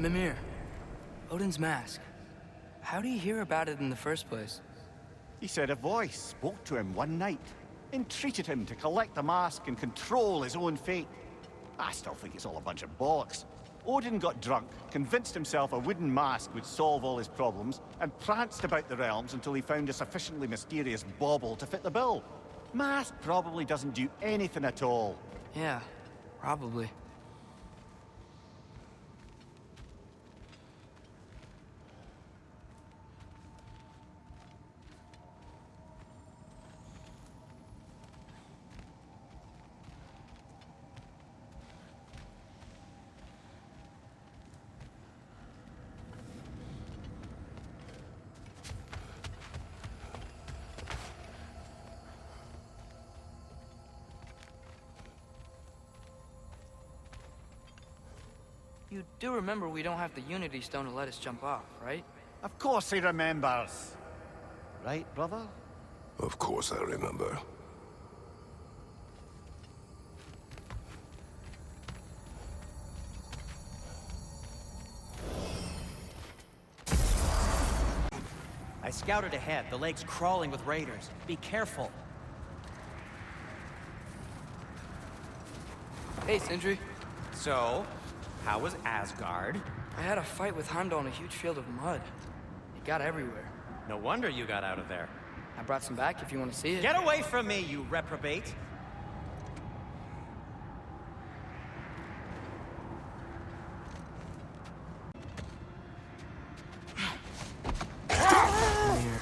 Mimir, Odin's mask. How do you hear about it in the first place? He said a voice spoke to him one night, entreated him to collect the mask and control his own fate. I still think it's all a bunch of bollocks. Odin got drunk, convinced himself a wooden mask would solve all his problems, and pranced about the realms until he found a sufficiently mysterious bauble to fit the bill. Mask probably doesn't do anything at all. Yeah, probably. You do remember we don't have the Unity Stone to let us jump off, right? Of course he remembers. Right, brother? Of course I remember. I scouted ahead. The lake's crawling with raiders. Be careful. Hey, Sindri. So, how was Asgard? I had a fight with Heimdall in a huge field of mud. It got everywhere. No wonder you got out of there. I brought some back if you want to see it. Get away from me, you reprobate! Here.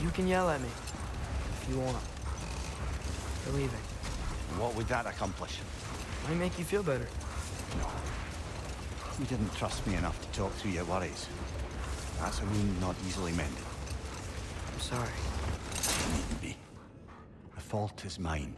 You can yell at me if you want. You're leaving. What would that accomplish? Might make you feel better. No. You didn't trust me enough to talk through your worries. That's a wound not easily mended. I'm sorry. You needn't be. The fault is mine.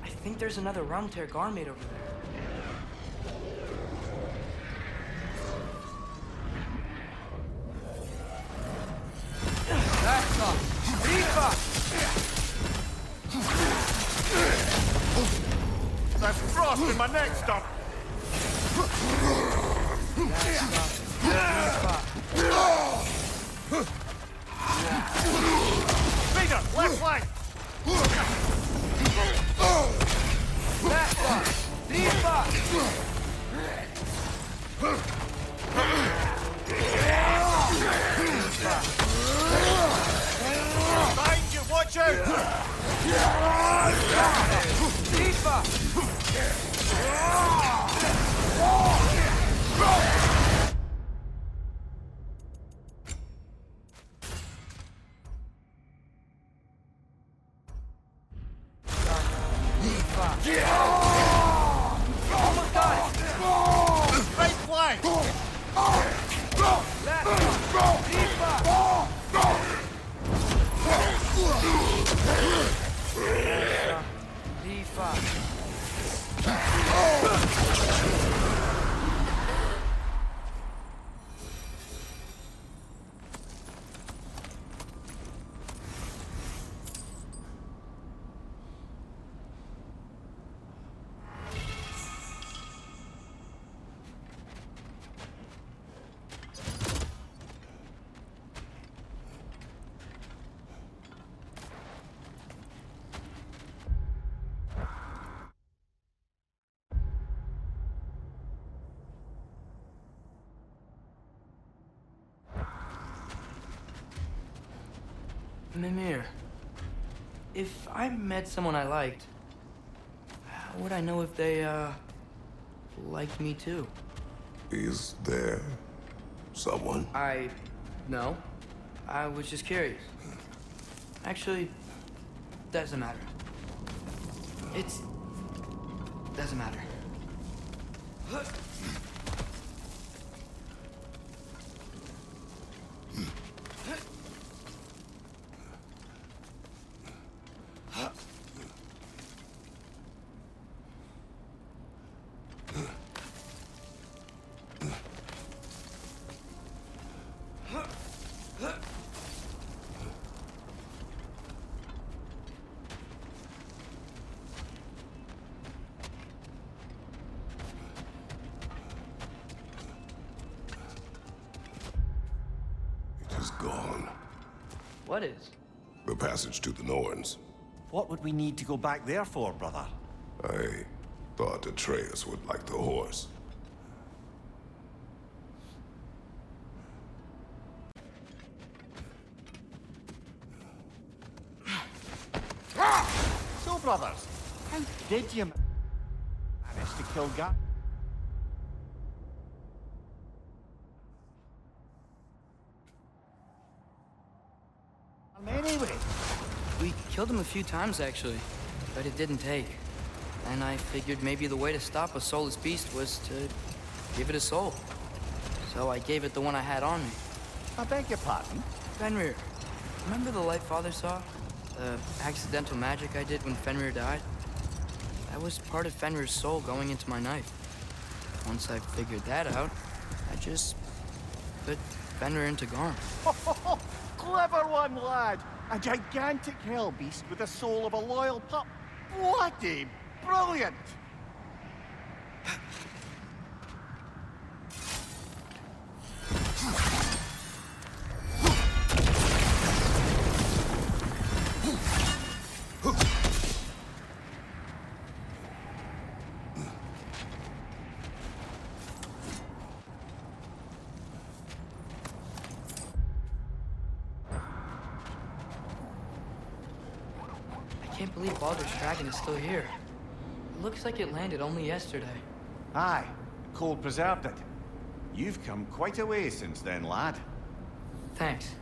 I think there's another Hel-Tear Garm made over there. That's up! There's frost in my neck stuff! Speeder, left flank! Behind you, watch out! Almost got it! Right flank! Mimir, if I met someone I liked, how would I know if they, liked me too? Is there someone? No. I was just curious. Actually, doesn't matter. Doesn't matter. Gone. What is? The passage to the Norns. What would we need to go back there for, brother? I thought Atreus would like the horse. So, brothers, how did you manage to kill Garm? Anyway, We killed him a few times, actually, but it didn't take. And I figured maybe the way to stop a soulless beast was to give it a soul. So I gave it the one I had on me. I beg your pardon? Fenrir, remember the light Father saw? The accidental magic I did when Fenrir died? That was part of Fenrir's soul going into my knife. Once I figured that out, I just put Fenrir into Garm. Clever one, lad! A gigantic hell beast with the soul of a loyal pup. Bloody brilliant! I can't believe Baldur's dragon is still here. It looks like it landed only yesterday. Aye, cold preserved it. You've come quite a way since then, lad. Thanks.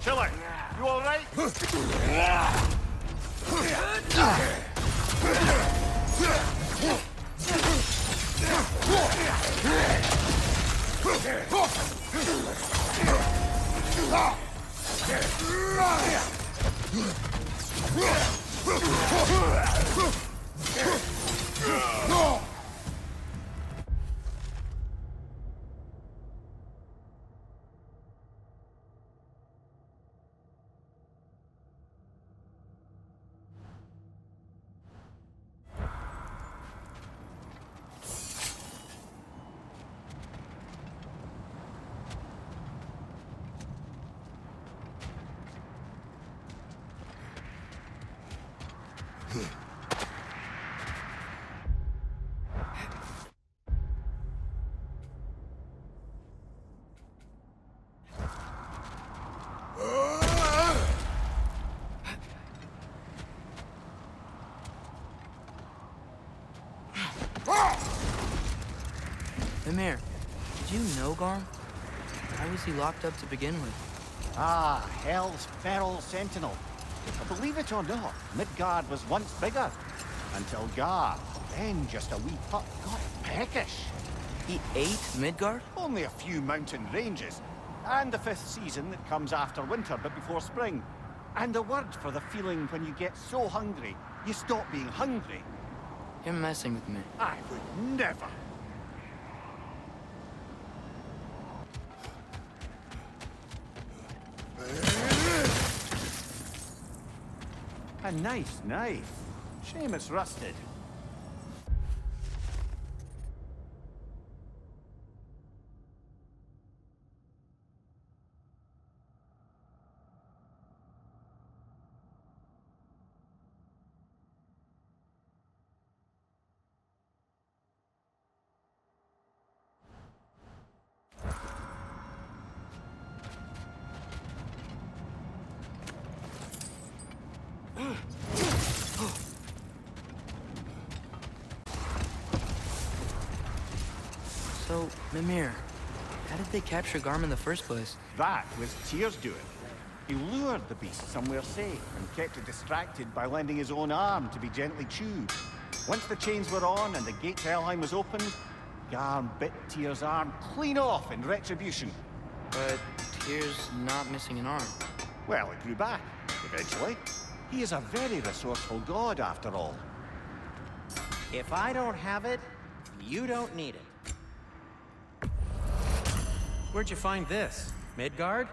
Killer, you all right? Mimir, did you know Garm? Why was he locked up to begin with? Ah, Hell's feral sentinel. Believe it or not, Midgard was once bigger. Until Garm, then just a wee pup, got peckish. He ate Midgard? Only a few mountain ranges. And the 5th season that comes after winter but before spring. And a word for the feeling when you get so hungry, you stop being hungry. You're messing with me. I would never. A nice knife. Shame it's rusted. So, Mimir, how did they capture Garm in the first place? That was Tears doing. He lured the beast somewhere safe and kept it distracted by lending his own arm to be gently chewed. Once the chains were on and the gate to Helheim was opened, Garm bit Tears' arm clean off in retribution. But Tears not missing an arm. Well, it grew back, eventually. He is a very resourceful god, after all. If I don't have it, you don't need it. Where'd you find this? Midgard?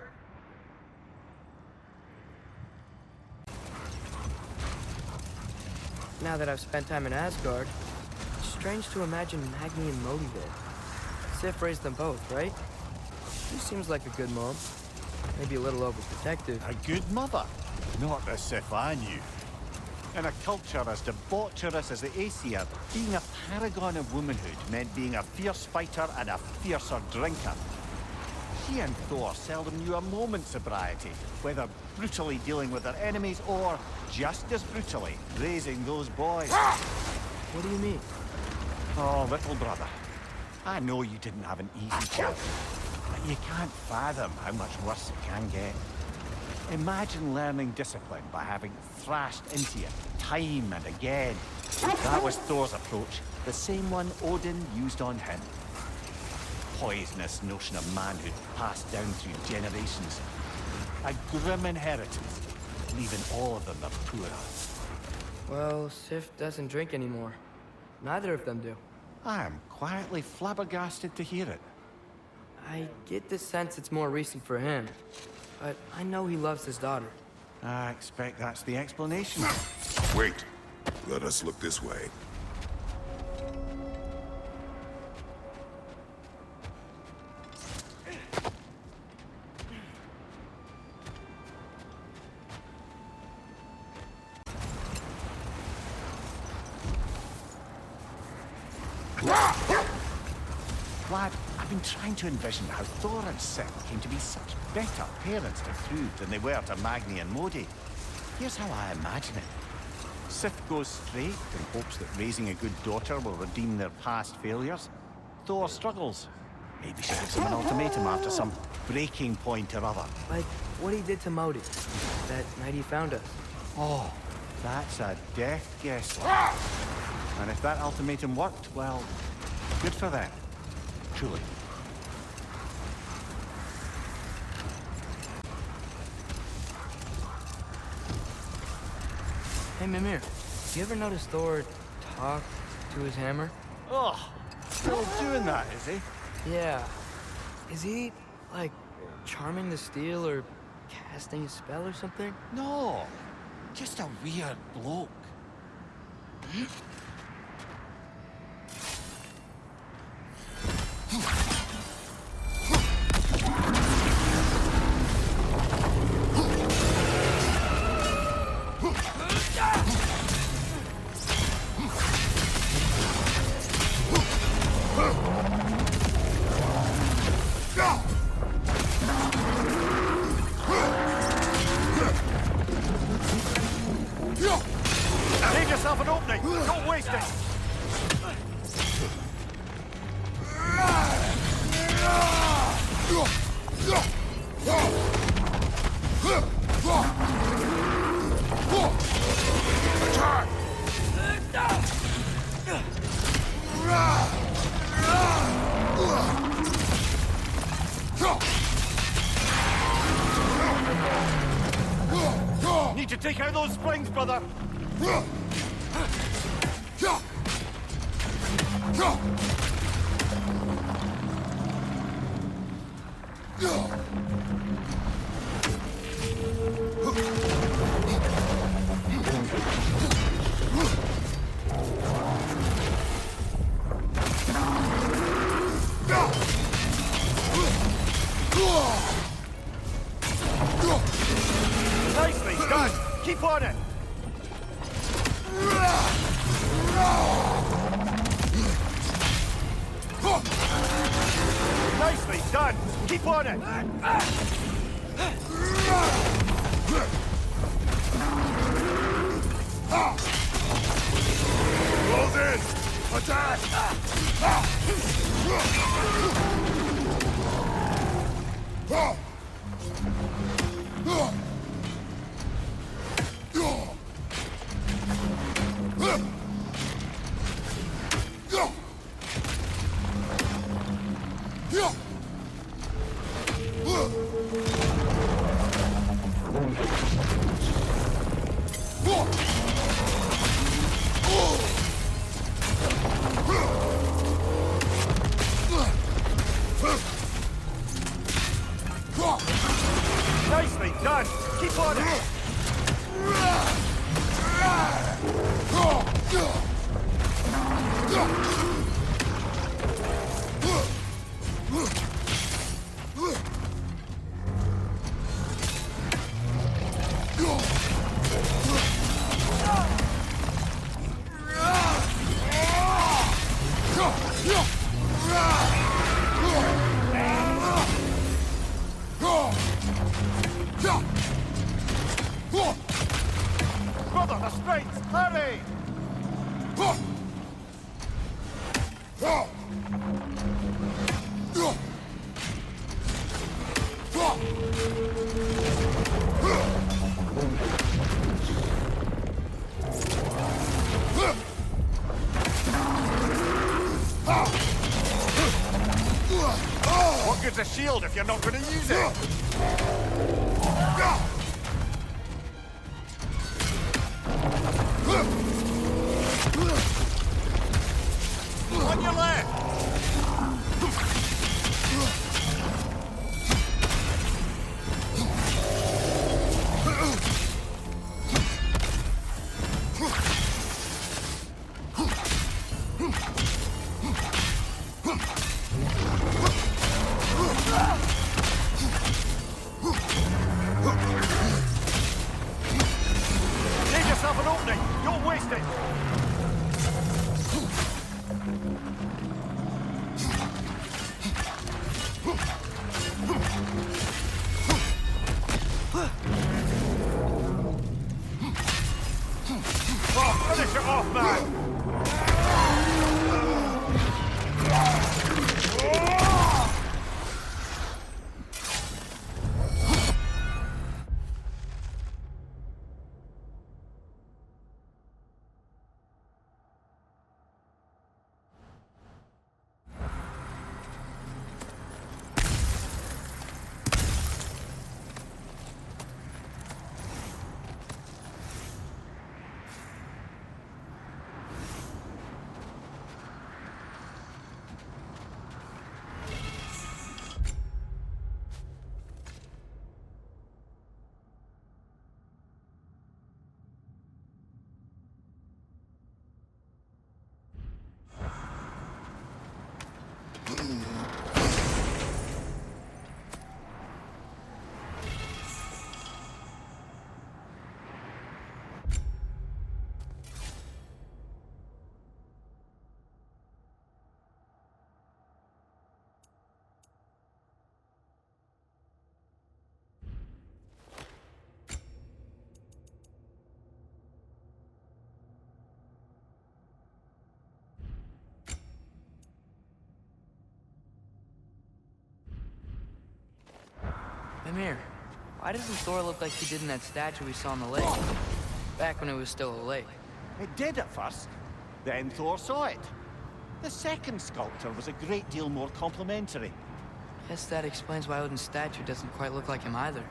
Now that I've spent time in Asgard, it's strange to imagine Magni and Modi there. Sif raised them both, right? She seems like a good mom. Maybe a little overprotective. A good mother. Not the Sif I knew. In a culture as debaucherous as the Aesir, being a paragon of womanhood meant being a fierce fighter and a fiercer drinker. She and Thor seldom knew a moment's sobriety, whether brutally dealing with their enemies or, just as brutally, raising those boys. What do you mean? Oh, little brother. I know you didn't have an easy childhood, but you can't fathom how much worse it can get. Imagine learning discipline by having thrashed into you time and again. That was Thor's approach, the same one Odin used on him. Poisonous notion of manhood passed down through generations. A grim inheritance, leaving all of them the poorer. Well, Sif doesn't drink anymore. Neither of them do. I am quietly flabbergasted to hear it. I get the sense it's more recent for him. But I know he loves his daughter. I expect that's the explanation. Wait. Let us look this way. Lad, I've been trying to envision how Thor and Sif came to be such better parents to Thrud than they were to Magni and Modi. Here's how I imagine it. Sif goes straight and hopes that raising a good daughter will redeem their past failures. Thor struggles. Maybe she gives him an ultimatum after some breaking point or other. Like what he did to Modi, that night he found us. Oh, that's a deft guess, lad. And if that ultimatum worked, well, good for them. Truly. Hey, Mimir, you ever notice Thor talk to his hammer? Oh, still doing that, is he? Yeah. Is he, like, charming the steel or casting a spell or something? No, just a weird bloke. Save yourself an opening! Don't Take out those springs, brother! Nicely done! Keep on it! Nicely done! Keep on it! Close in! Attack! Nicely done! Keep on it! Brother, the springs! Hurry! What good's a shield if you're not going to use it? On your left! Give yourself an opening! Don't waste it! Oh, finish it off, man! Mimir, why doesn't Thor look like he did in that statue we saw on the lake? Back when it was still a lake. It did at first. Then Thor saw it. The second sculptor was a great deal more complimentary. Guess that explains why Odin's statue doesn't quite look like him either.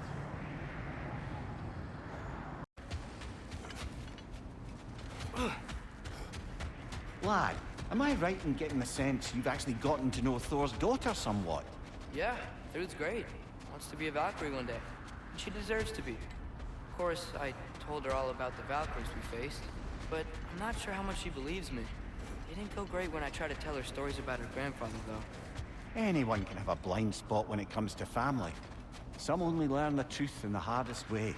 Lad, am I right in getting the sense you've actually gotten to know Thor's daughter somewhat? Yeah, Thrud's great. Wants to be a Valkyrie one day. And she deserves to be. Of course, I told her all about the Valkyries we faced, but I'm not sure how much she believes me. It didn't go great when I tried to tell her stories about her grandfather, though. Anyone can have a blind spot when it comes to family. Some only learn the truth in the hardest way.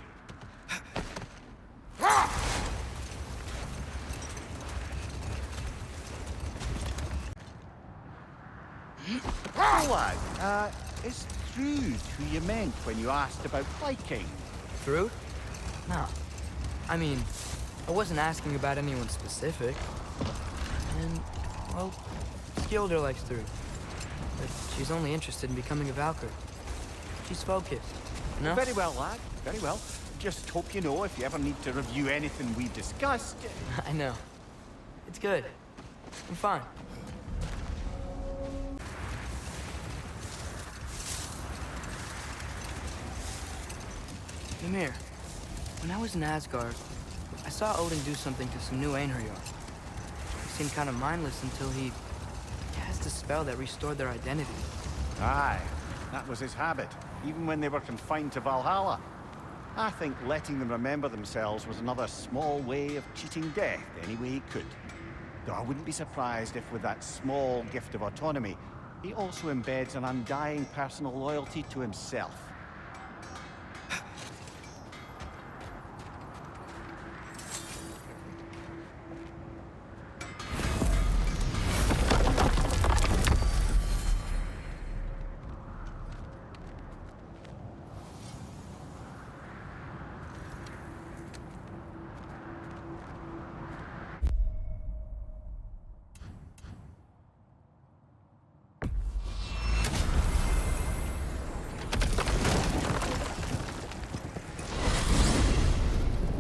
Lad, is Thrud who you meant when you asked about Viking? Thrud? No. I mean, I wasn't asking about anyone specific. And, well, Skilder likes Thrud. But she's only interested in becoming a Valkyrie. She's focused, you know? Very well, lad. Very well. Just hope you know if you ever need to review anything we've discussed. I know. It's good. I'm fine. Mimir, when I was in Asgard, I saw Odin do something to some new Einherjar. He seemed kind of mindless until he cast a spell that restored their identity. Aye, that was his habit, even when they were confined to Valhalla. I think letting them remember themselves was another small way of cheating death any way he could. Though I wouldn't be surprised if with that small gift of autonomy, he also embeds an undying personal loyalty to himself.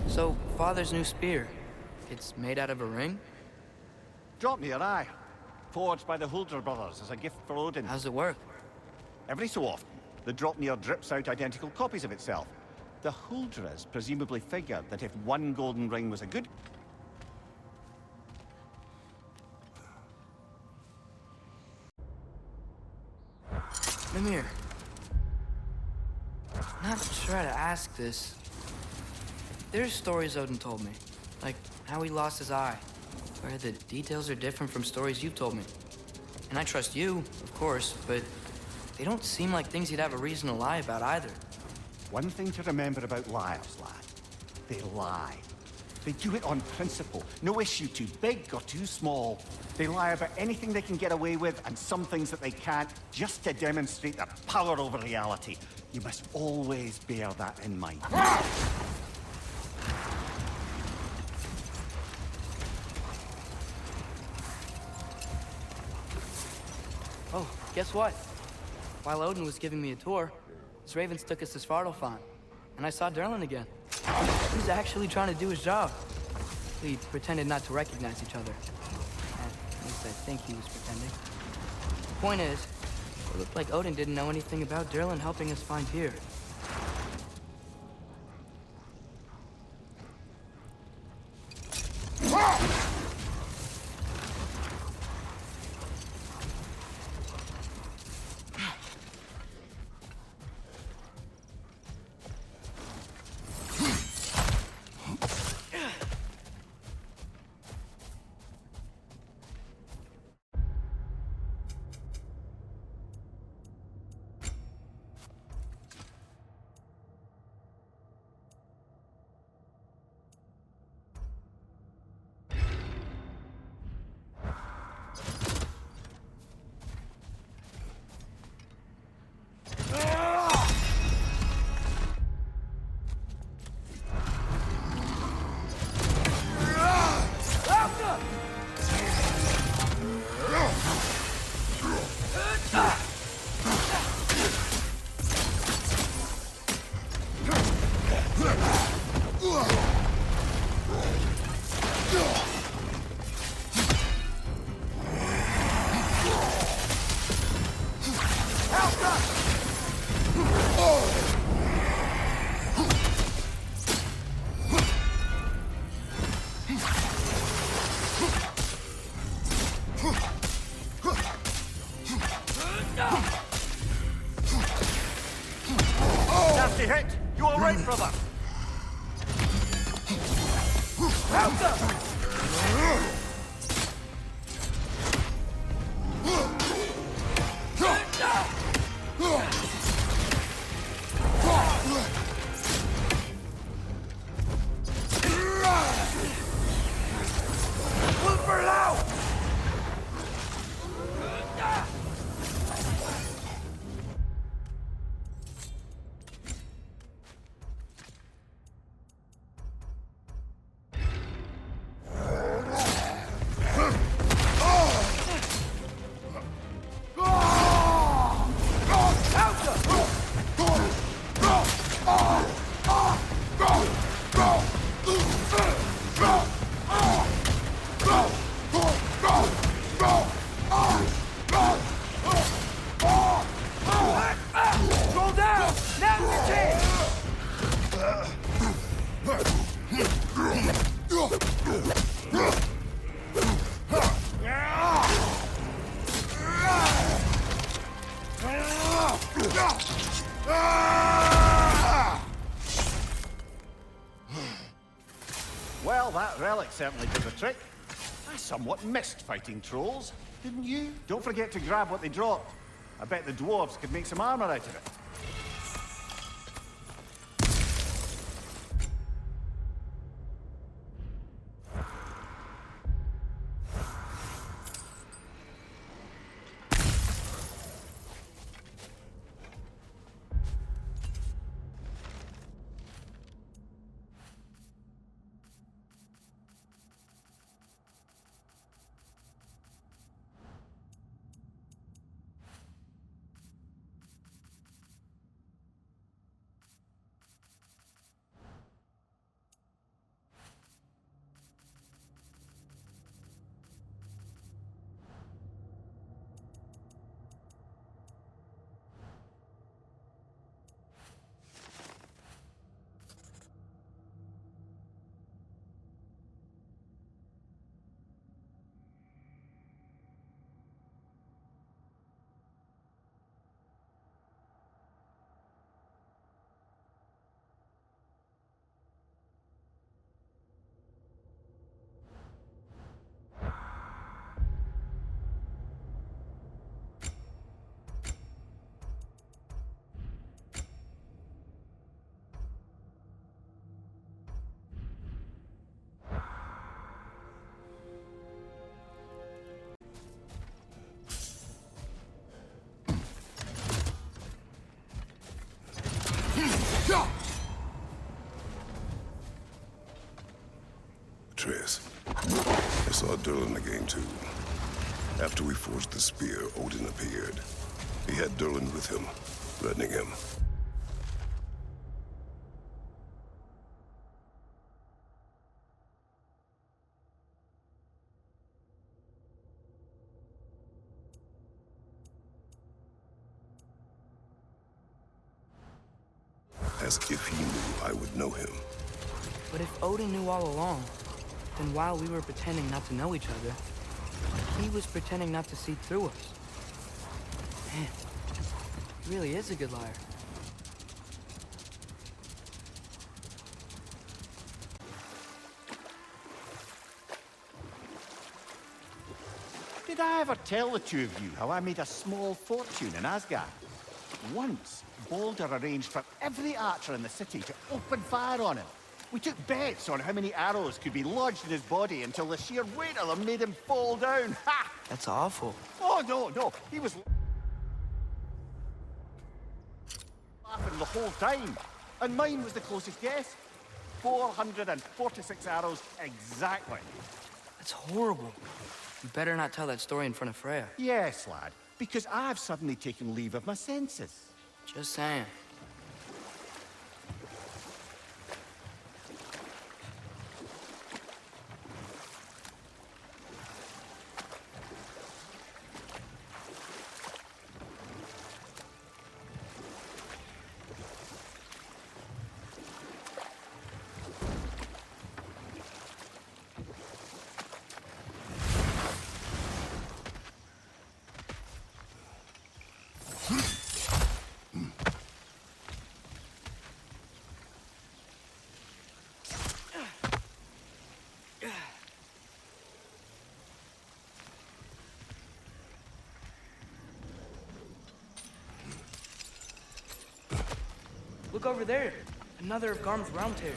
So, Father's new spear, it's made out of a ring? Draupnir, aye. Forged by the Huldra brothers as a gift for Odin. How's it work? Every so often, the Draupnir drips out identical copies of itself. The Huldras presumably figured that if one golden ring was a good... Mimir. Not sure how to ask this. There's stories Odin told me, like how he lost his eye, where the details are different from stories you've told me. And I trust you, of course, but they don't seem like things he'd have a reason to lie about either. One thing to remember about liars, lad. They lie. They do it on principle. No issue too big or too small. They lie about anything they can get away with and some things that they can't, just to demonstrate their power over reality. You must always bear that in mind. Oh, guess what? While Odin was giving me a tour, his ravens took us to Svartalfheim, and I saw Durlin again. He was actually trying to do his job. We pretended not to recognize each other. At least I think he was pretending. The point is, it looked like Odin didn't know anything about Durlin helping us find Tyr. Nasty hit! You alright, brother? Well, that relic certainly did the trick. I somewhat missed fighting trolls, didn't you? Don't forget to grab what they dropped. I bet the dwarves could make some armor out of it. Atreus, I saw Durlin again too. After we forged the spear, Odin appeared. He had Durlin with him, threatening him. As if he knew I would know him. But if Odin knew all along, then while we were pretending not to know each other, he was pretending not to see through us. Man, he really is a good liar. Did I ever tell the two of you how I made a small fortune in Asgard? Once, Baldur arranged for every archer in the city to open fire on him. We took bets on how many arrows could be lodged in his body until the sheer weight of them made him fall down. Ha! That's awful. Oh, no. He was laughing the whole time. And mine was the closest guess. 446 arrows exactly. That's horrible. You better not tell that story in front of Freya. Yes, lad. Because I've suddenly taken leave of my senses. Just saying. Look over there. Another of Garm's round tears.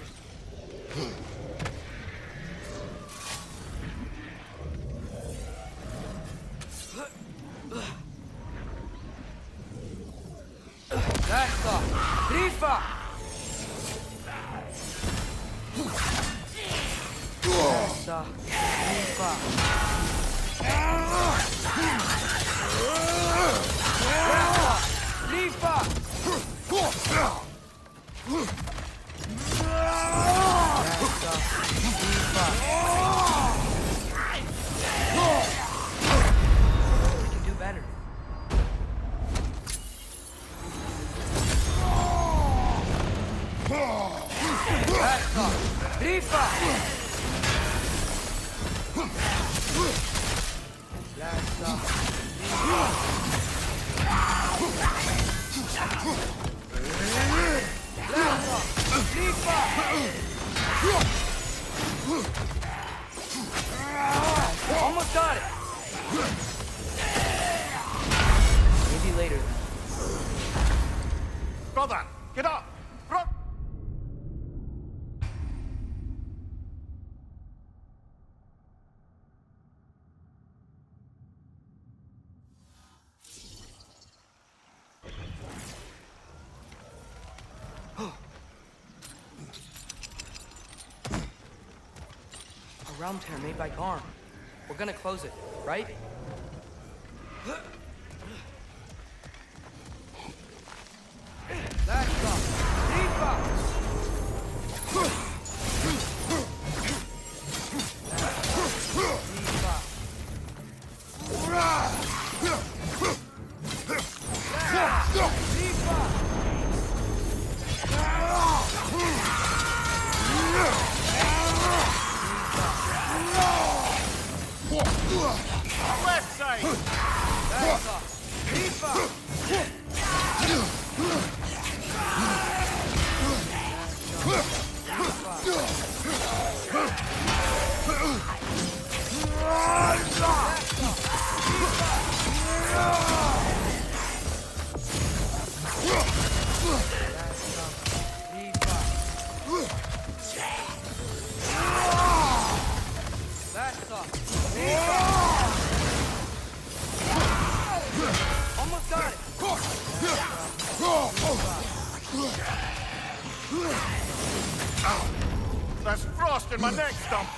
That's the Rifa! That's the Rifa. We can do better. Almost got it. Maybe later then. Brother, get up! A round tear made by Garm. We're gonna close it, right? That's the Rifa! Left side! That's the Rifa! Almost got it. There's frost in my neck stump!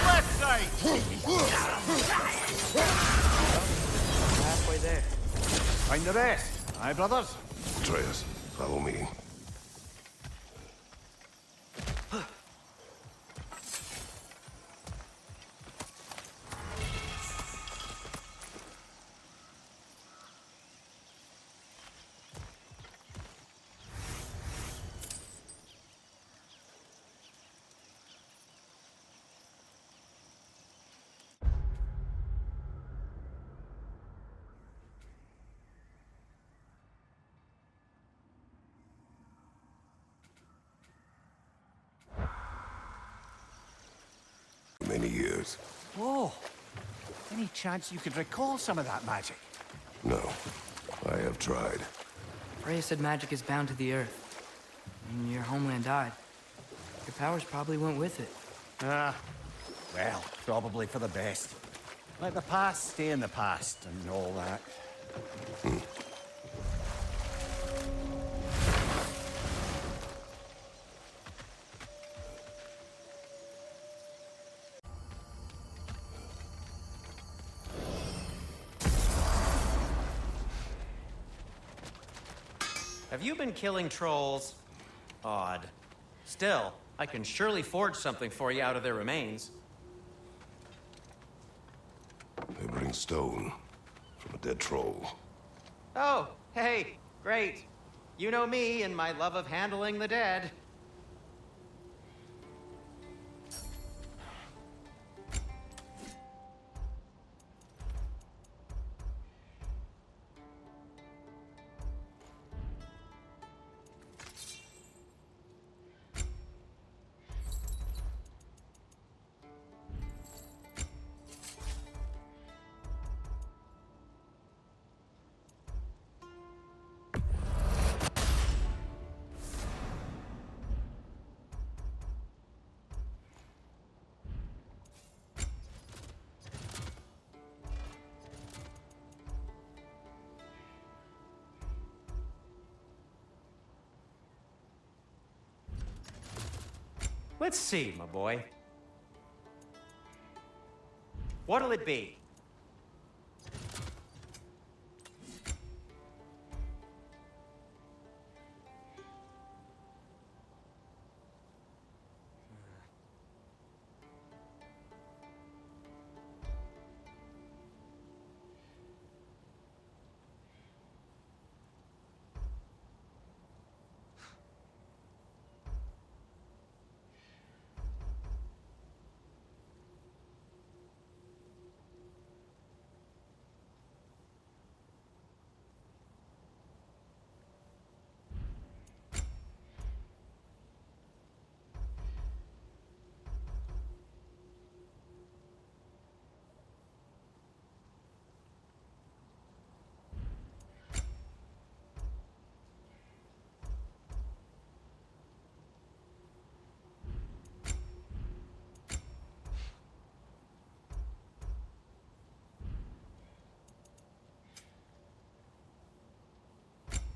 Left side! Halfway there. Find the rest, aye, brothers? Atreus, follow me. Many years. Whoa! Any chance you could recall some of that magic? No, I have tried. Freya said magic is bound to the earth. When your homeland died, your powers probably went with it. Ah, well, probably for the best. Let the past stay in the past and all that. Have you been killing trolls? Odd. Still, I can surely forge something for you out of their remains. They bring stone from a dead troll. Oh, hey, great. You know me and my love of handling the dead. Let's see, my boy. What'll it be?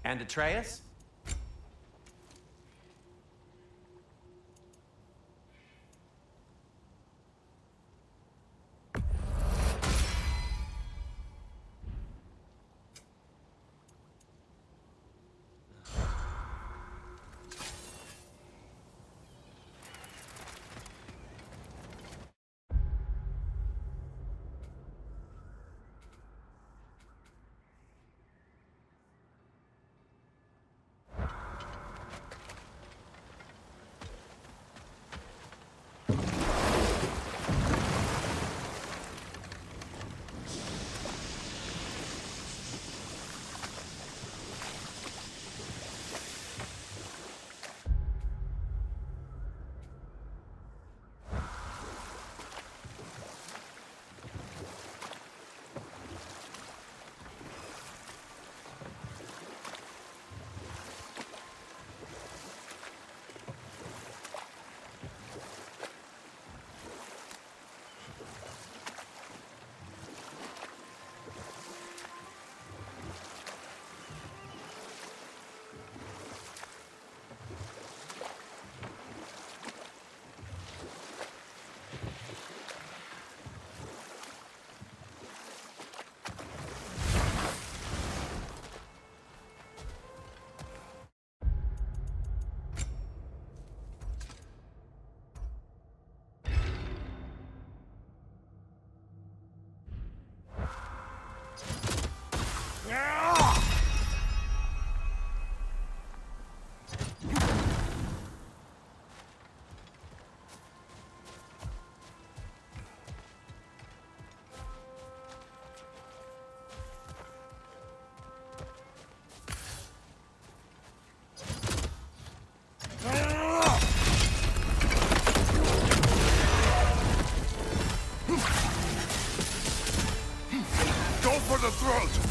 And Atreus? For the throat!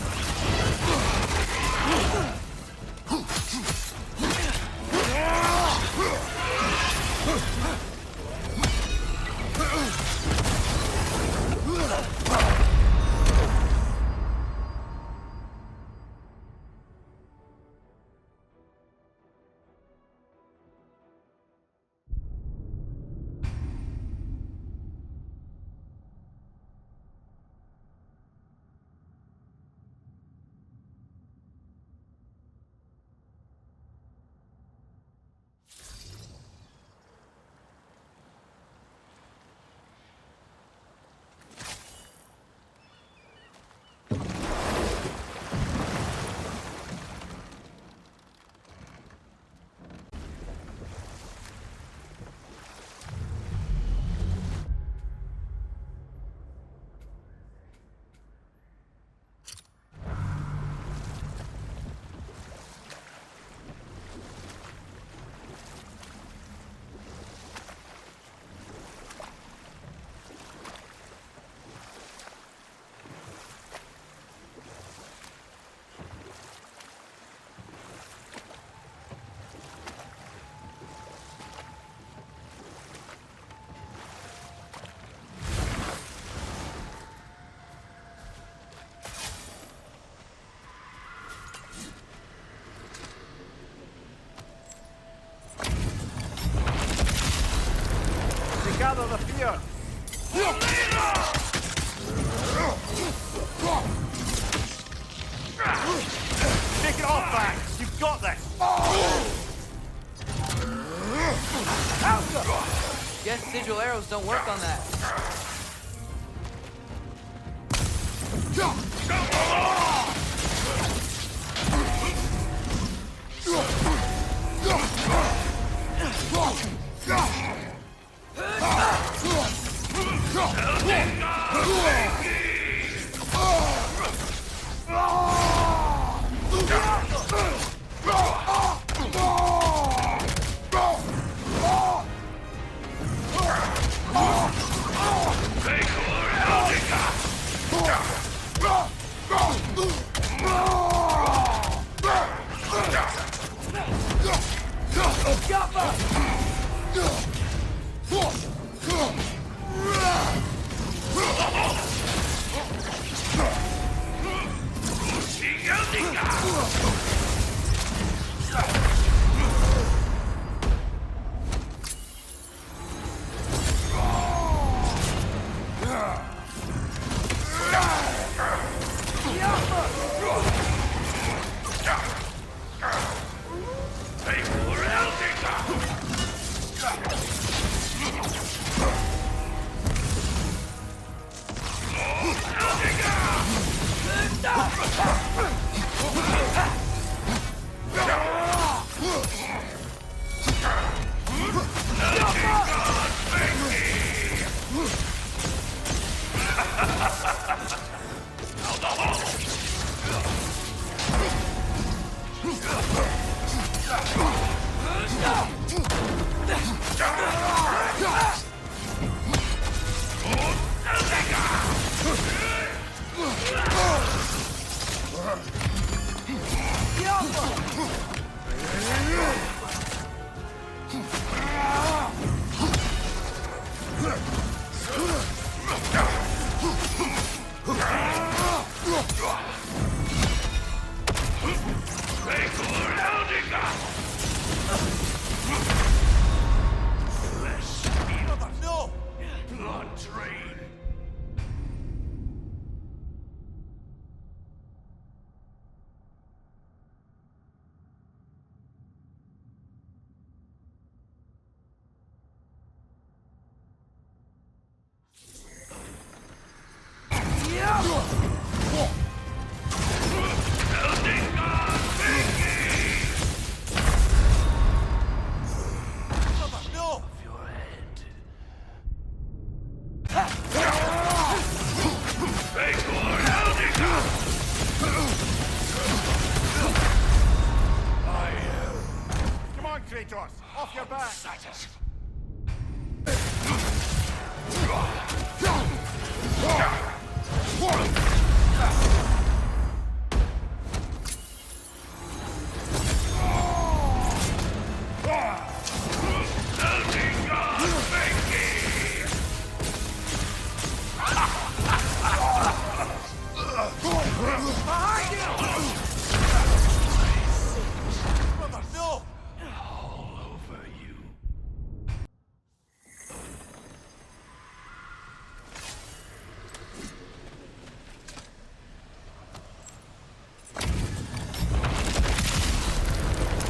Beigadr the Feared. Take it off, back. You've got this. Guess sigil arrows don't work on that. Kratos, off your back!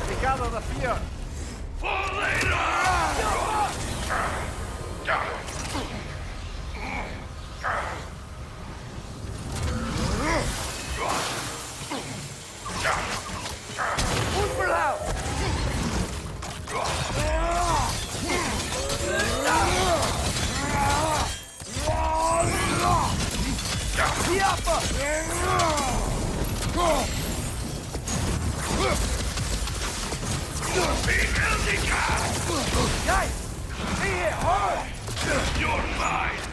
Beigadr the Feared! For later! Guys! Stay here! Hard! You're mine!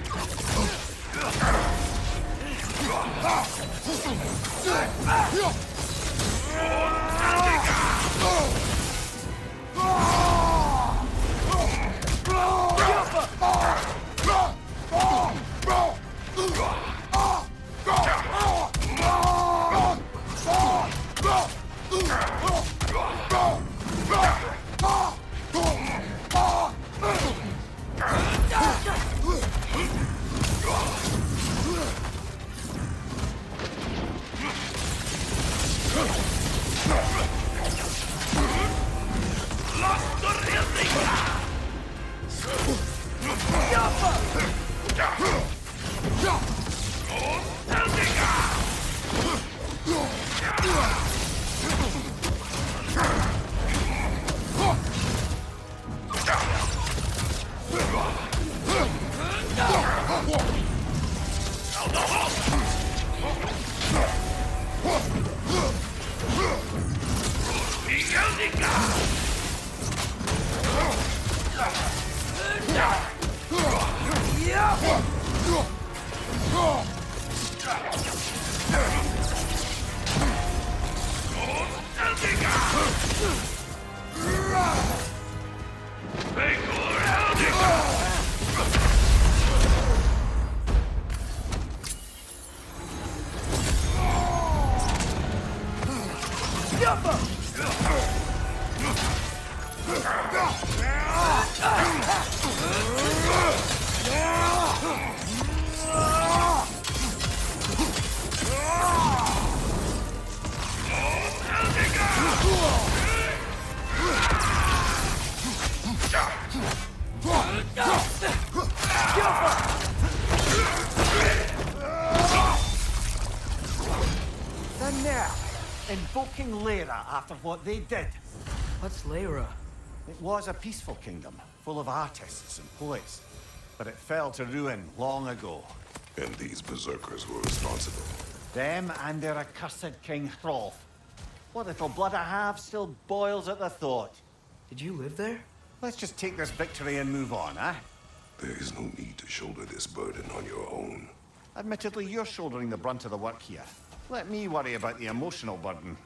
Invoking Lyra after what they did. What's Lyra? It was a peaceful kingdom, full of artists and poets. But it fell to ruin long ago. And these berserkers were responsible. Them and their accursed King Hrolf. What little blood I have still boils at the thought. Did you live there? Let's just take this victory and move on, eh? There is no need to shoulder this burden on your own. Admittedly, you're shouldering the brunt of the work here. Let me worry about the emotional burden.